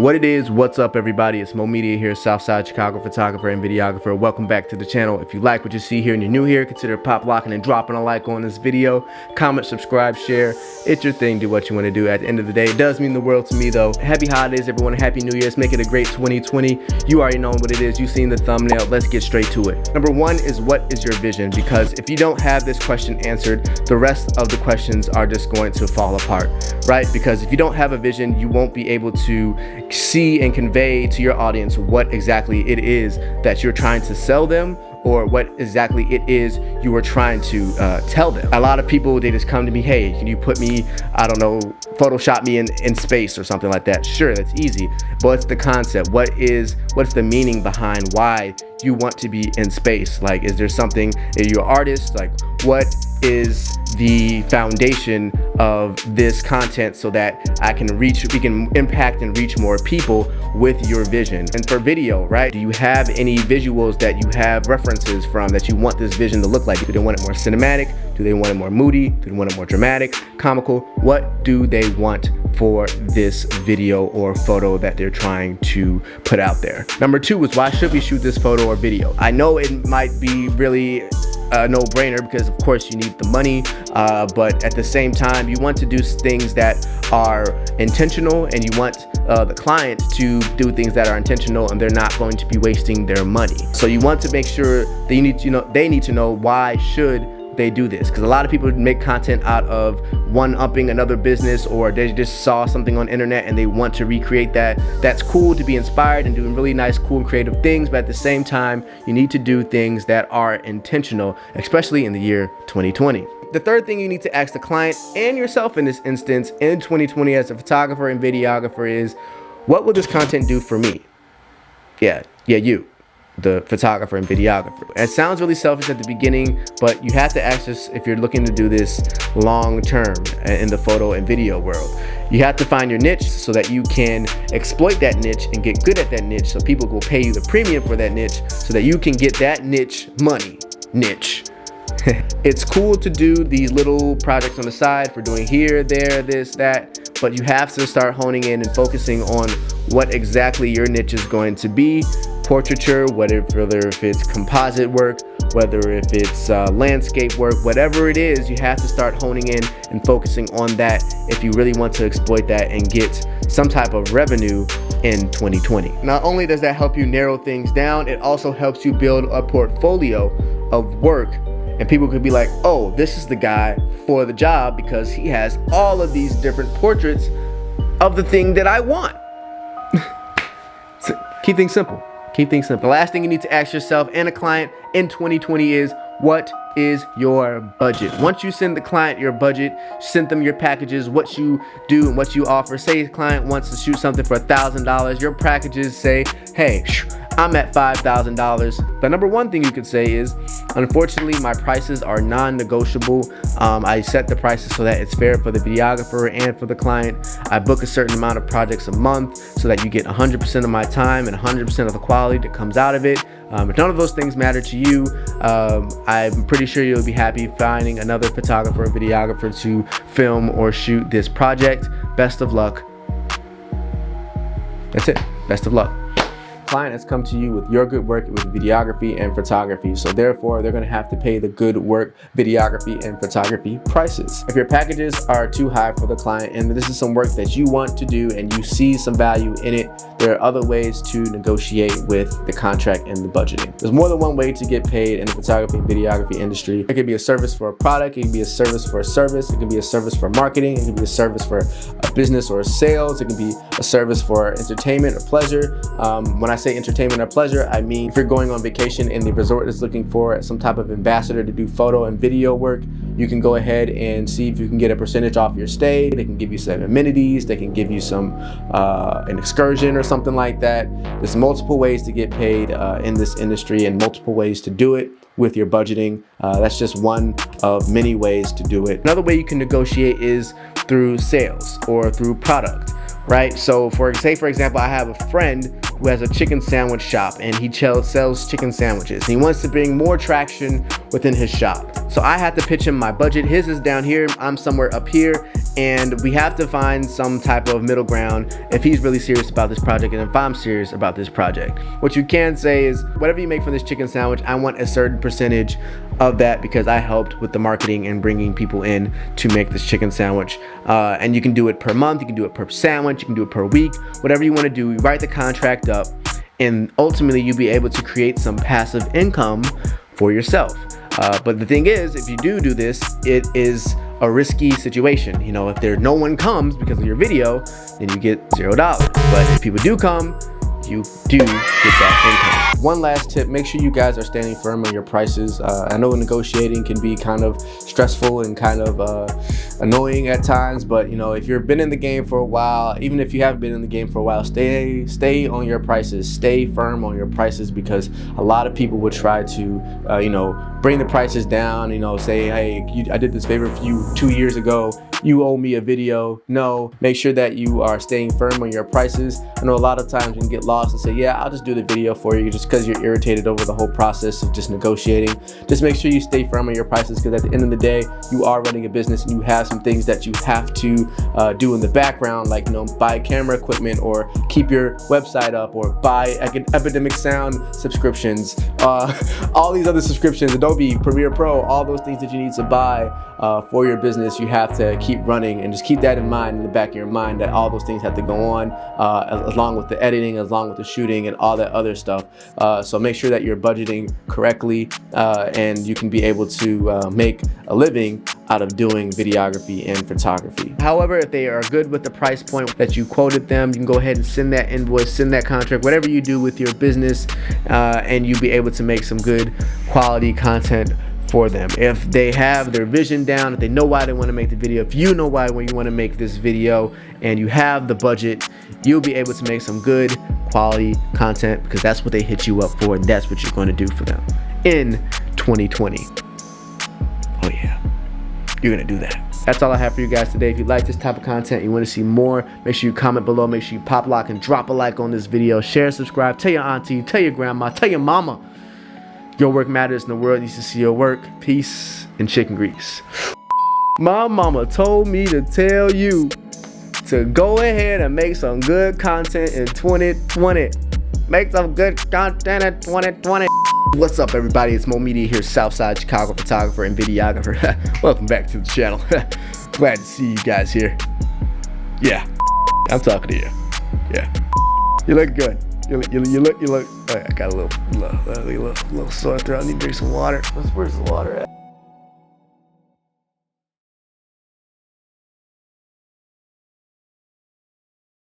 What it is, what's up everybody, it's Mo Media here, Southside Chicago photographer and videographer. Welcome back to the channel. If you like what you see here and you're new here, consider pop locking and dropping a like on this video. Comment, subscribe, share. It's your thing, do what you want to do. At the end of the day, it does mean the world to me though. Happy holidays everyone, happy new year. Let's make it a great 2020. You already know what it is, you've seen the thumbnail. Let's get straight to it. Number one is, what is your vision? Because if you don't have this question answered, the rest of the questions are just going to fall apart, right? Because if you don't have a vision, you won't be able to see and convey to your audience what exactly it is that you're trying to sell them, or what exactly it is you are trying to tell them. A lot of people, they just come to me, hey, can you put me, I don't know, Photoshop me in space or something like that. Sure, that's easy, but what's the concept? What's the meaning behind why you want to be in space? Like, is there something, are you an artist? Like, what is the foundation of this content so that we can impact and reach more people with your vision? And for video, right? Do you have any visuals that you have references from that you want this vision to look like? Do they want it more cinematic? Do they want it more moody? Do they want it more dramatic, comical? What do they want for this video or photo that they're trying to put out there? Number two is, why should we shoot this photo or video? I know it might be really a no-brainer because of course you need the money, but at the same time you want to do things that are intentional, and you want the client to do things that are intentional and they're not going to be wasting their money. So you want to make sure that they need to know why should they do this, because a lot of people make content out of one-upping another business, or they just saw something on the internet and they want to recreate that. That's cool to be inspired and doing really nice, cool and creative things, but at the same time you need to do things that are intentional, especially in the year 2020. The third thing you need to ask the client and yourself in this instance in 2020 as a photographer and videographer is, what will this content do for me? Yeah, you, the photographer and videographer. It sounds really selfish at the beginning, but you have to ask this if you're looking to do this long term in the photo and video world. You have to find your niche so that you can exploit that niche and get good at that niche, so people will pay you the premium for that niche so that you can get that niche money. Niche. It's cool to do these little projects on the side for doing here, there, this, that, but you have to start honing in and focusing on what exactly your niche is going to be. Portraiture, whether if it's composite work, whether if it's landscape work, whatever it is, you have to start honing in and focusing on that if you really want to exploit that and get some type of revenue in 2020. Not only does that help you narrow things down, it also helps you build a portfolio of work, and people could be like, oh, this is the guy for the job because he has all of these different portraits of the thing that I want. So keep things simple. Keep things simple. The last thing you need to ask yourself and a client in 2020 is, what is your budget? Once you send the client your budget, send them your packages, what you do and what you offer. Say the client wants to shoot something for $1,000. Your packages say, hey, I'm at $5,000. The number one thing you could say is, unfortunately, my prices are non-negotiable. I set the prices so that it's fair for the videographer and for the client. I book a certain amount of projects a month so that you get 100% of my time and 100% of the quality that comes out of it. If none of those things matter to you, I'm pretty sure you'll be happy finding another photographer or videographer to film or shoot this project. Best of luck. That's it. Best of luck. Client has come to you with your good work with videography and photography, so therefore they're going to have to pay the good work videography and photography prices. If your packages are too high for the client and this is some work that you want to do and you see some value in it, there are other ways to negotiate with the contract and the budgeting. There's more than one way to get paid in the photography and videography industry. It could be a service for a product, it can be a service for a service, it can be a service for marketing, it can be a service for a business or sales, it can be a service for entertainment or pleasure. When I say entertainment or pleasure, I mean if you're going on vacation and the resort is looking for some type of ambassador to do photo and video work, you can go ahead and see if you can get a percentage off your stay. They can give you some amenities, they can give you some an excursion or something like that. There's multiple ways to get paid in this industry and multiple ways to do it with your budgeting. That's just one of many ways to do it. Another way you can negotiate is through sales or through product, right? So for example, I have a friend who has a chicken sandwich shop, and he sells chicken sandwiches. He wants to bring more traction within his shop. So I had to pitch him my budget. His is down here, I'm somewhere up here, and we have to find some type of middle ground if he's really serious about this project and if I'm serious about this project. What you can say is, whatever you make from this chicken sandwich, I want a certain percentage of that because I helped with the marketing and bringing people in to make this chicken sandwich. And you can do it per month, you can do it per sandwich, you can do it per week, whatever you want to do. You write the contract up, and ultimately you'll be able to create some passive income for yourself. But the thing is, if you do this, it is a risky situation. You know, if no one comes because of your video, then you get $0. But if people do come, you do get that income. One last tip, make sure you guys are standing firm on your prices. I know negotiating can be kind of stressful and kind of annoying at times, but you know, if you've been in the game for a while, even if you haven't been in the game for a while, stay on your prices, stay firm on your prices, because a lot of people would try to you know, bring the prices down, you know, say, hey, I did this favor for you 2 years ago, you owe me a video. No, make sure that you are staying firm on your prices. I know a lot of times you can get lost and say, yeah, I'll just do the video for you, just because you're irritated over the whole process of just negotiating. Just make sure you stay firm on your prices, because at the end of the day, you are running a business and you have some things that you have to do in the background, like, you know, buy camera equipment or keep your website up or buy Epidemic Sound subscriptions, all these other subscriptions, Adobe Premiere Pro, all those things that you need to buy for your business. You have to keep running, and just keep that in mind, in the back of your mind, that all those things have to go on along with the editing, along with the shooting and all that other stuff. So make sure that you're budgeting correctly, and you can be able to make a living out of doing videography and photography. However, if they are good with the price point that you quoted them, you can go ahead and send that invoice, send that contract, whatever you do with your business, and you'll be able to make some good quality content for them. If they have their vision down, if they know why they want to make the video, if you know why you want to make this video, and you have the budget, you'll be able to make some good quality content, because that's what they hit you up for, and that's what you're going to do for them in 2020. Oh yeah, you're going to do that. That's all I have for you guys today. If you like this type of content, you want to see more, make sure you comment below, make sure you pop lock and drop a like on this video, share, subscribe, tell your auntie, tell your grandma, tell your mama. Your work matters, and the world needs to see your work. Peace and chicken grease. My mama told me to tell you to go ahead and make some good content in 2020. Make some good content in 2020. What's up, everybody? It's Mo Media here, Southside Chicago photographer and videographer. Welcome back to the channel. Glad to see you guys here. Yeah, I'm talking to you. Yeah, you look good. You look. Oh, I got a little sore throat. I need to drink some water. Where's the water at?